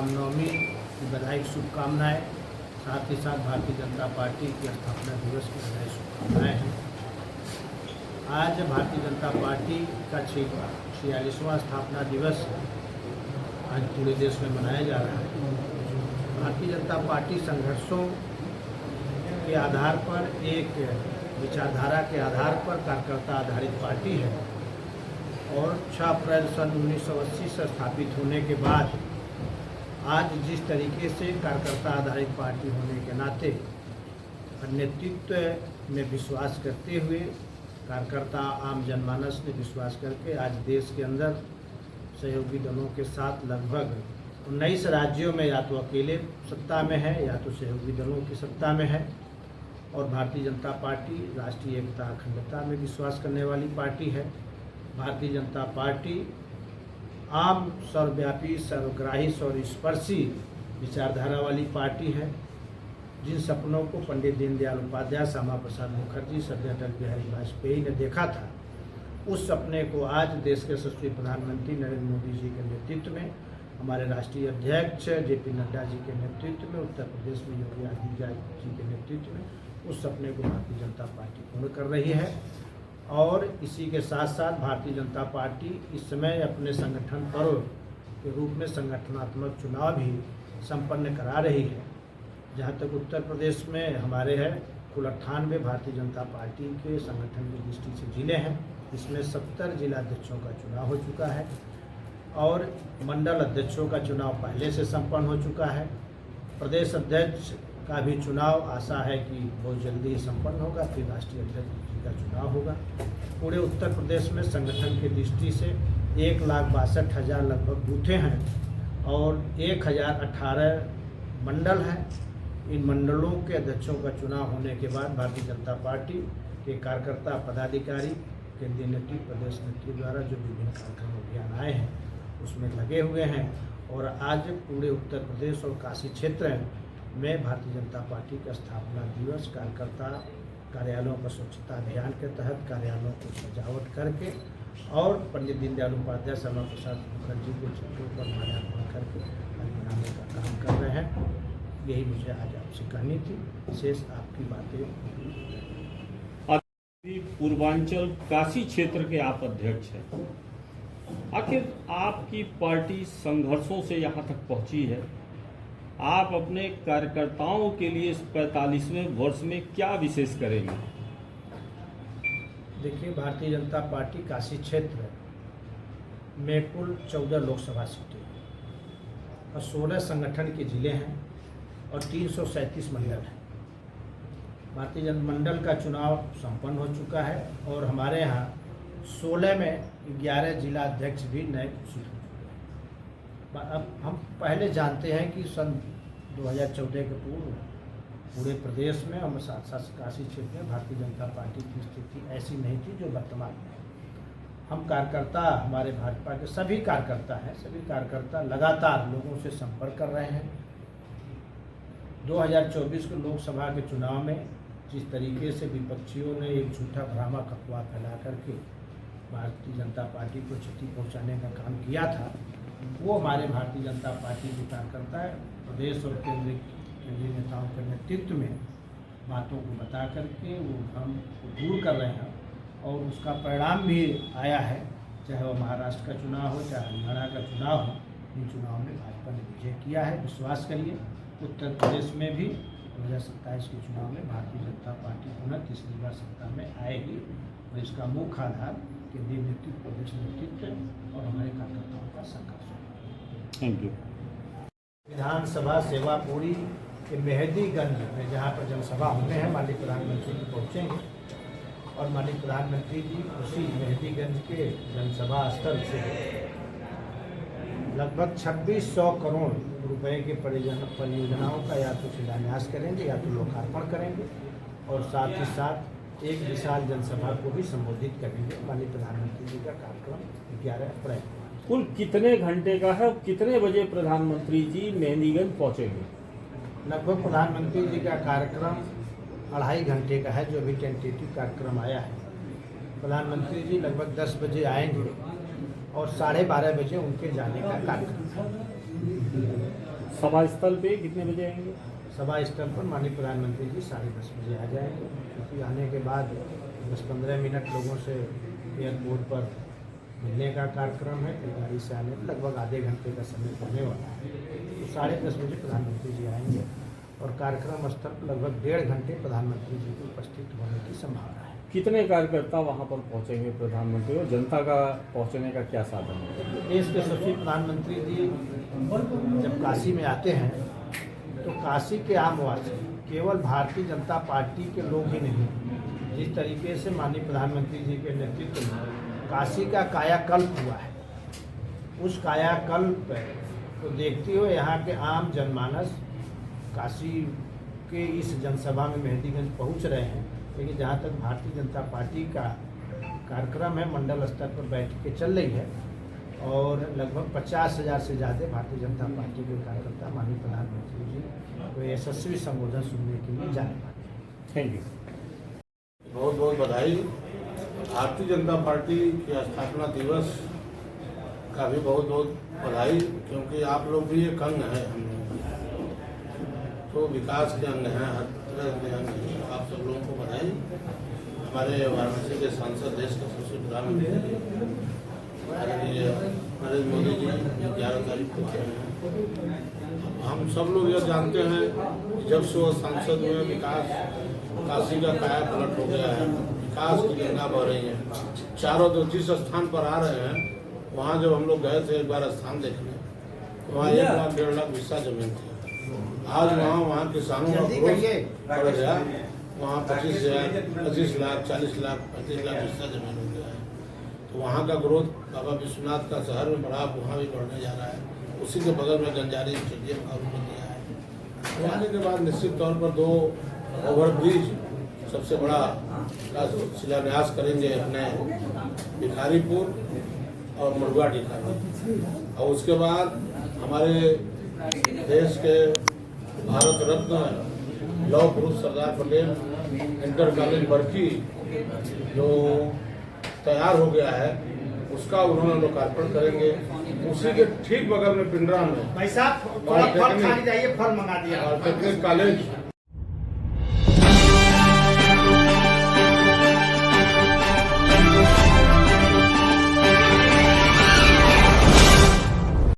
रामनवमी की बधाई शुभकामनाएं, साथ ही साथ भारतीय जनता पार्टी की स्थापना दिवस की बधाई शुभकामनाएं हैं। आज भारतीय जनता पार्टी का 46वां स्थापना दिवस आज पूरे देश में मनाया जा रहा है। भारतीय जनता पार्टी संघर्षों के आधार पर, एक विचारधारा के आधार पर कार्यकर्ता आधारित पार्टी है और 6 अप्रैल सन 1980 से स्थापित होने के बाद आज जिस तरीके से कार्यकर्ता आधारित पार्टी होने के नाते नेतृत्व में विश्वास करते हुए कार्यकर्ता आम जनमानस ने विश्वास करके आज देश के अंदर सहयोगी दलों के साथ लगभग 19 राज्यों में या तो अकेले सत्ता में है या तो सहयोगी दलों की सत्ता में है। और भारतीय जनता पार्टी राष्ट्रीय एकता अखंडता में विश्वास करने वाली पार्टी है। भारतीय जनता पार्टी आम सर्वव्यापी सर्वग्राही सर्वस्पर्शी विचारधारा वाली पार्टी है। जिन सपनों को पंडित दीनदयाल उपाध्याय, श्यामा प्रसाद मुखर्जी, श्रद्धेय अटल बिहारी वाजपेयी ने देखा था, उस सपने को आज देश के यशस्वी प्रधानमंत्री नरेंद्र मोदी जी के नेतृत्व में, हमारे राष्ट्रीय अध्यक्ष जेपी नड्डा जी के नेतृत्व में, उत्तर प्रदेश में योगी आदित्यनाथ जी के नेतृत्व में उस सपने को भारतीय जनता पार्टी पूर्ण कर रही है। और इसी के साथ साथ भारतीय जनता पार्टी इस समय अपने संगठन पर्व के रूप में संगठनात्मक चुनाव भी संपन्न करा रही है। जहाँ तक उत्तर प्रदेश में हमारे हैं कुल 98 भारतीय जनता पार्टी के संगठन की दृष्टि से जिले हैं। इसमें 70 जिलाध्यक्षों का चुनाव हो चुका है और मंडल अध्यक्षों का चुनाव पहले से संपन्न हो चुका है। प्रदेश अध्यक्ष का भी चुनाव आशा है कि बहुत जल्दी ही संपन्न होगा, फिर राष्ट्रीय अध्यक्ष जी का चुनाव होगा। पूरे उत्तर प्रदेश में संगठन की दृष्टि से 1,62,000 लगभग बूथें हैं और 1,018 मंडल हैं। इन मंडलों के अध्यक्षों का चुनाव होने के बाद भारतीय जनता पार्टी के कार्यकर्ता पदाधिकारी केंद्रीय नेतृत्व, प्रदेश नेतृत्व द्वारा जो विभिन्न कार्यक्रम अभियान आए हैं उसमें लगे हुए हैं। और आज पूरे उत्तर प्रदेश और काशी क्षेत्र में भारतीय जनता पार्टी का स्थापना दिवस कार्यकर्ता कार्यालयों का स्वच्छता अभियान के तहत कार्यालयों को सजावट करके और पंडित दीनदयाल उपाध्याय, श्यामा प्रसाद मुखर्जी के चित्रों पर माल्यार्पण करके आज मनाने का काम कर रहे हैं। यही मुझे आज आपसे कहनी थी। शेष आपकी बातें। पूर्वांचल काशी क्षेत्र के आप अध्यक्ष हैं। आखिर आपकी पार्टी संघर्षों से यहाँ तक पहुँची है, आप अपने कार्यकर्ताओं के लिए इस 45वें वर्ष में क्या विशेष करेंगे? देखिए, भारतीय जनता पार्टी काशी क्षेत्र में कुल 14 लोकसभा सीटें हैं और 16 संगठन के जिले हैं और 337 मंडल हैं। भारतीय जनता मंडल का चुनाव संपन्न हो चुका है और हमारे यहाँ 16 में 11 जिला अध्यक्ष भी नए घोषित हो चुके हैं। अब हम पहले जानते हैं कि सन 2014 के पूर्व पूरे प्रदेश में और साथ साथ काशी क्षेत्र में भारतीय जनता पार्टी की स्थिति ऐसी नहीं थी जो वर्तमान में। हम कार्यकर्ता, हमारे भाजपा के सभी कार्यकर्ता हैं, सभी कार्यकर्ता लगातार लोगों से संपर्क कर रहे हैं। 2024 के लोकसभा के चुनाव में जिस तरीके से विपक्षियों ने एक झूठा भ्रामक अफवाह फैला करके भारतीय जनता पार्टी को क्षति पहुंचाने का काम किया था, वो हमारे भारतीय जनता पार्टी के कार्यकर्ता प्रदेश और केंद्रीय नेताओं के नेतृत्व में बातों को बता करके वो भ्रम को दूर कर रहे हैं और उसका परिणाम भी आया है। चाहे वो महाराष्ट्र का चुनाव हो, चाहे हरियाणा का चुनाव हो, इन चुनाव में भाजपा ने विजय किया है। विश्वास करिए, उत्तर प्रदेश में भी 2027 के चुनाव में भारतीय जनता पार्टी पुनः तीसरी बार सत्ता में आएगी और इसका मुख्य आधार केंद्रीय नेतृत्व, प्रदेश नेतृत्व और हमारे कार्यकर्ताओं का संघर्ष है। Thank you. विधानसभा सेवापुरी के मेहदीगंज में जहाँ पर जनसभा होने हैं, माननीय प्रधानमंत्री जी पहुँचेंगे और माननीय प्रधानमंत्री जी उसी मेहदीगंज के जनसभा स्थल से लगभग 2600 करोड़ रुपए के परियोजनाओं का या तो शिलान्यास करेंगे या तो लोकार्पण करेंगे और साथ ही साथ एक विशाल जनसभा को भी संबोधित करेंगे। माननीय प्रधानमंत्री जी का कार्यक्रम 11 अप्रैल को। कुल कितने घंटे का है और कितने बजे प्रधानमंत्री जी मेहंदीगंज पहुँचेंगे? लगभग प्रधानमंत्री जी का कार्यक्रम 2.5 घंटे का है, जो अभी टेंटेटिव कार्यक्रम आया है। प्रधानमंत्री जी लगभग 10 बजे आएंगे और 12:30 बजे उनके जाने का कार्यक्रम है। सभा स्थल पे कितने बजे आएंगे? सभा स्थल पर माननीय प्रधानमंत्री जी 10:30 बजे आ जाएंगे, क्योंकि आने के बाद 10-15 मिनट लोगों से एयरपोर्ट पर मिलने का कार्यक्रम है। फिर गाड़ी से आने में लगभग आधे घंटे का समय होने वाला है। तो 10:30 बजे प्रधानमंत्री जी आएंगे और कार्यक्रम स्थल पर लगभग 1.5 घंटे प्रधानमंत्री जी को उपस्थित होने की संभावना है। कितने कार्यकर्ता वहाँ पर पहुँचेंगे प्रधानमंत्री, और जनता का पहुँचने का क्या साधन है? देश के सचिव प्रधानमंत्री जी जब काशी में आते हैं तो काशी के आमवासी केवल भारतीय जनता पार्टी के लोग ही नहीं, जिस तरीके से माननीय प्रधानमंत्री जी के नेतृत्व में काशी का कायाकल्प हुआ है, उस कायाकल्प को देखते हुए यहाँ के आम जनमानस काशी के इस जनसभा में मेहंदीगंज पहुँच रहे हैं। लेकिन जहाँ तक भारतीय जनता पार्टी का कार्यक्रम है, मंडल स्तर पर बैठकें चल रही है और लगभग 50,000 से ज़्यादा भारतीय जनता पार्टी के कार्यकर्ता माननीय प्रधानमंत्री जी को यशस्वी संबोधन सुनने के लिए जाने वाले हैं। Thank you. बहुत बहुत बधाई। भारतीय जनता पार्टी के स्थापना दिवस का भी बहुत बहुत बधाई, क्योंकि आप लोग भी एक अंग है, हम लोग तो विकास के अंग हैं, हर तरह के अंग हैं। आप सब लोगों को बधाई। हमारे वाराणसी के सांसद, देश के सबसे प्रधानमंत्री आदरणीय नरेंद्र मोदी जी 11 तारीख को आ रहे हैं। हम सब लोग यह जानते हैं कि जब से वो सांसद हुए, विकास काशी का काया पलट हो गया है, विकास की गंगा बह रही है। चारों तो जिस स्थान पर आ रहे हैं, वहाँ जब हम लोग गए थे एक बार स्थान देखने, तो वहाँ 1 लाख 1.5 लाख हिस्सा जमीन थी। आज वहाँ किसानों का ग्रोथ बढ़ गया, वहाँ 25 लाख 40 लाख 35 लाख हिस्सा जमीन हो गया है। तो वहाँ का ग्रोथ बाबा विश्वनाथ का शहर में बढ़ा, वहाँ भी बढ़ने जा रहा है। उसी के बगल में गंजारी स्टेडियम का रूप दिया है। तो आने के बाद निश्चित तौर पर 2 ओवरब्रिज सबसे बड़ा का शिलान्यास करेंगे अपने भिखारीपुर और मड़ुआ टीका में। और उसके बाद हमारे देश के भारत रत्न लौह पुरुष सरदार पटेल इंटर कॉलेज बरकी जो तैयार हो गया है, उसका उन्होंने लोकार्पण करेंगे। उसी के ठीक बगल में पिंडरा में भाई साहब फल मंगा दिया। Polytechnic college